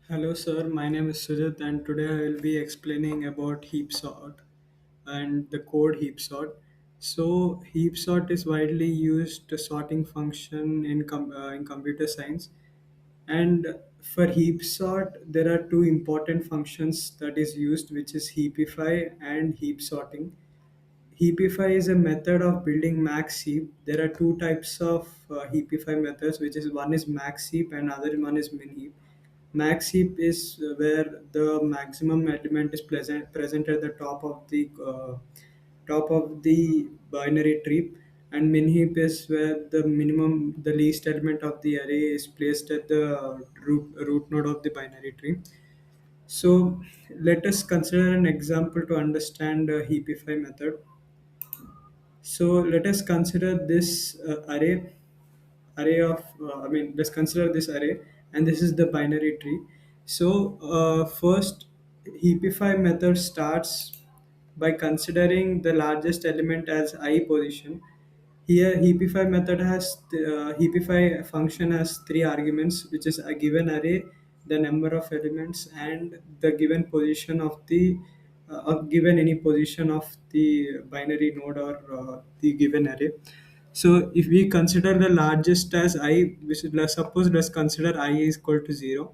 Hello, sir. My name is Sujith, and today I will be explaining about heap sort and the code heap sort. So, heap sort is widely used sorting function in computer science, and for heap sort, there are two important functions that is used, which is heapify and heap sorting. Heapify is a method of building max heap. There are two types of heapify methods, which is one is max heap and other one is min heap. Max heap is where the maximum element is present at the top of the binary tree, and min heap is where the least element of the array is placed at the root node of the binary tree. So let us consider an example to understand a heapify method. So let us consider this array of let's consider this array, and this is the binary tree. So first, heapify method starts by considering the largest element as I position. Here, heapify function has three arguments, which is a given array, the number of elements, and the given position of the given any position of the binary node or the given array. So if we consider the largest as I, let's consider I is equal to 0,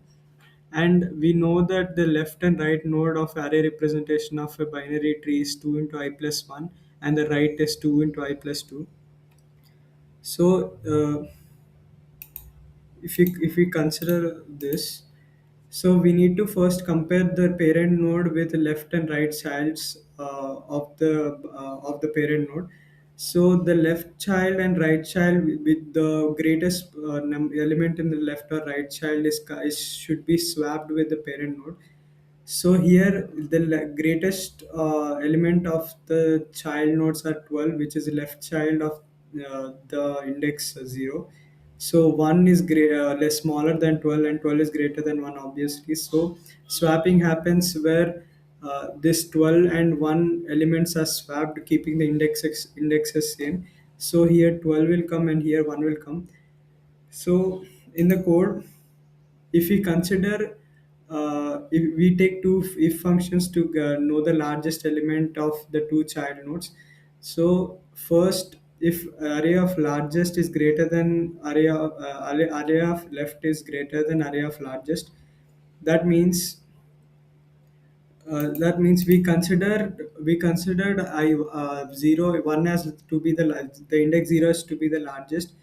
and we know that the left and right node of array representation of a binary tree is 2 into I plus 1, and the right is 2 into I plus 2. So if we consider this, so we need to first compare the parent node with left and right childs of the parent node. So the left child and right child with the greatest element in the left or right child is should be swapped with the parent node. So here the greatest element of the child nodes are 12, which is left child of the index 0. So 1 is less smaller than 12, and 12 is greater than 1, obviously. So swapping happens where this 12 and 1 elements are swapped, keeping the indexes same. So here 12 will come and here 1 will come. So in the code, if we consider if we take two if functions to know the largest element of the two child nodes. So first, if array of largest is greater than array of left is greater than array of largest, that means we considered I 0 1 as to be the index 0 is to be the largest.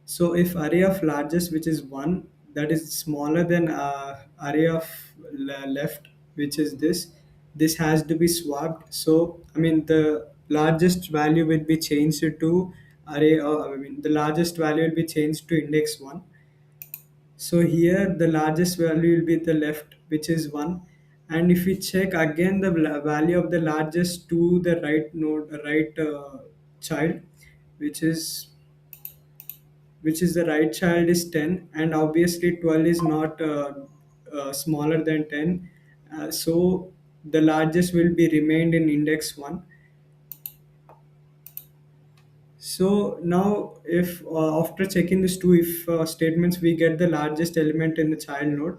So if array of largest, which is 1, that is smaller than array of left, which is this has to be swapped. So I mean the largest value will be changed to the largest value will be changed to index 1. So here the largest value will be the left, which is 1. And if we check again the value of the largest to the right child, which is the right child is 10, and obviously 12 is not smaller than 10. So the largest will be remained in index 1. So now, if after checking these two if statements, we get the largest element in the child node,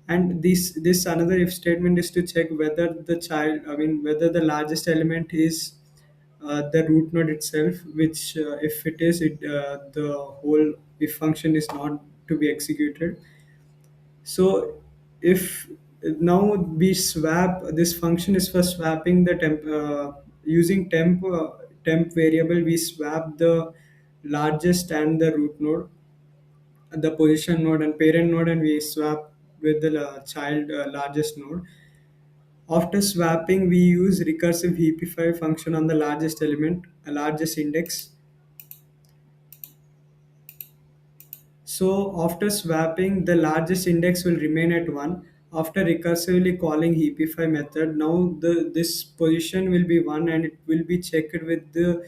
and this another if statement is to check whether whether the largest element is the root node itself, which if it is, the whole if function is not to be executed. So if now we swap, this function is for swapping the using temp variable, we swap the largest and the root node, the position node and parent node, and we swap with the child largest node. After swapping, we use recursive heapify function on the largest element, largest index. So after swapping, the largest index will remain at 1. After recursively calling heapify method, now this position will be 1, and it will be checked with the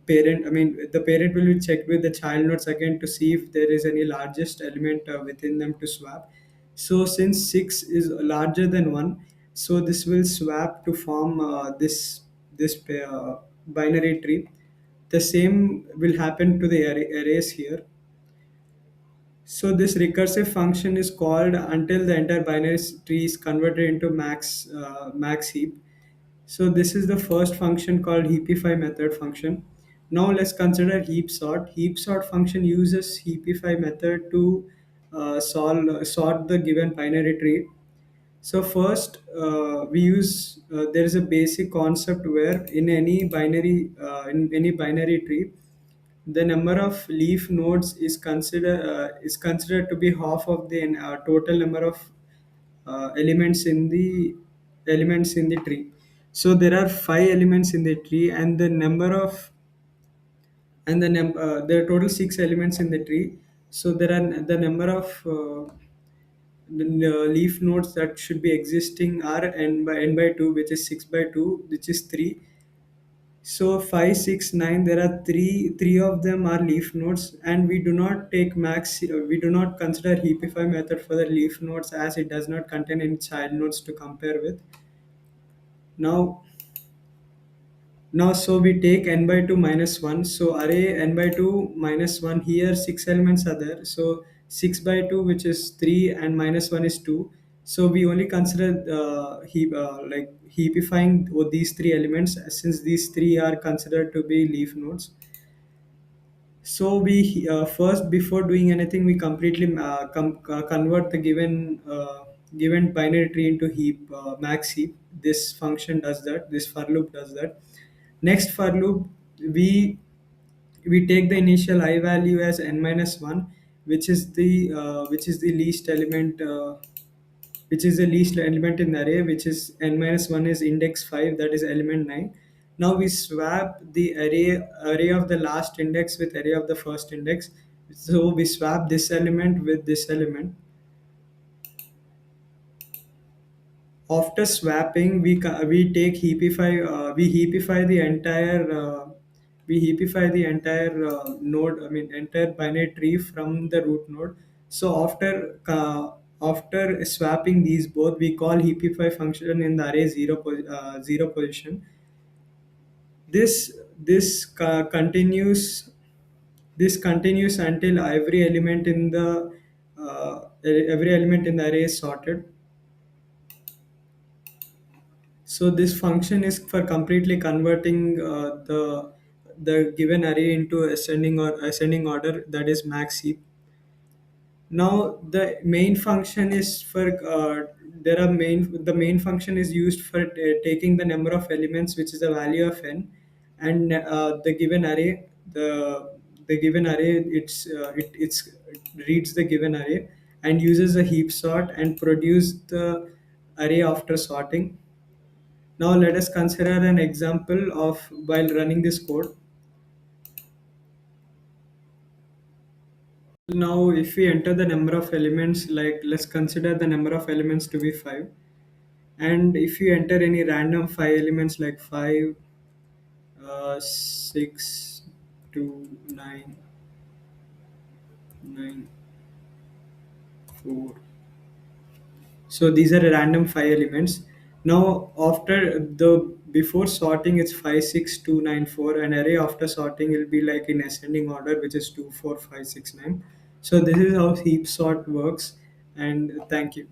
parent. The parent will be checked with the child nodes again to see if there is any largest element within them to swap. So since 6 is larger than 1, so this will swap to form this binary tree. The same will happen to the arrays here. So this recursive function is called until the entire binary tree is converted into max heap. So this is the first function called heapify method function. Now let's consider heap sort. Heap sort function uses heapify method to sort the given binary tree. So first, we use there is a basic concept where in any binary tree, the number of leaf nodes is considered to be half of the total number of elements in the tree. So there are five elements in the tree, and there are total six elements in the tree. So there are the number of the leaf nodes that should be existing are n by 2, which is 6 by 2, which is 3. So 5, 6, 9, there are three of them are leaf nodes, and we do not consider heapify method for the leaf nodes as it does not contain any child nodes to compare with. Now so we take n by 2 minus 1. So array n by 2 minus 1, here 6 elements are there. So 6 by 2, which is 3, and minus 1 is 2. So we only consider heapifying these three elements, since these three are considered to be leaf nodes. So we first, before doing anything, we completely convert the given binary tree into heap max heap. This function does that. This for loop does that. Next for loop, we we take the initial I value as n minus 1, which is the least element in the array, which is n minus 1 is index 5, that is element 9. Now we swap the array of the last index with array of the first index. So we swap this element with this element. After swapping, we take heapify we heapify the entire node, I mean entire binary tree from the root node. So after swapping these both, we call heapify function in the array 0 position. This continues until every element in the array is sorted. So this function is for completely converting the given array into ascending order, that is max heap. Now the main function is used for taking the number of elements, which is the value of n, and the given array it reads the given array and uses a heap sort and produce the array after sorting. Now let us consider an example of while running this code. Now if we enter the number of elements, like let's consider the number of elements to be 5. And if you enter any random 5 elements like 5, 6, 2, 9, 9, 4. So these are random 5 elements. Now after the before sorting, it's 5, 6, 2, 9, 4. An array after sorting will be like in ascending order, which is 2, 4, 5, 6, 9. So this is how heap sort works, and thank you.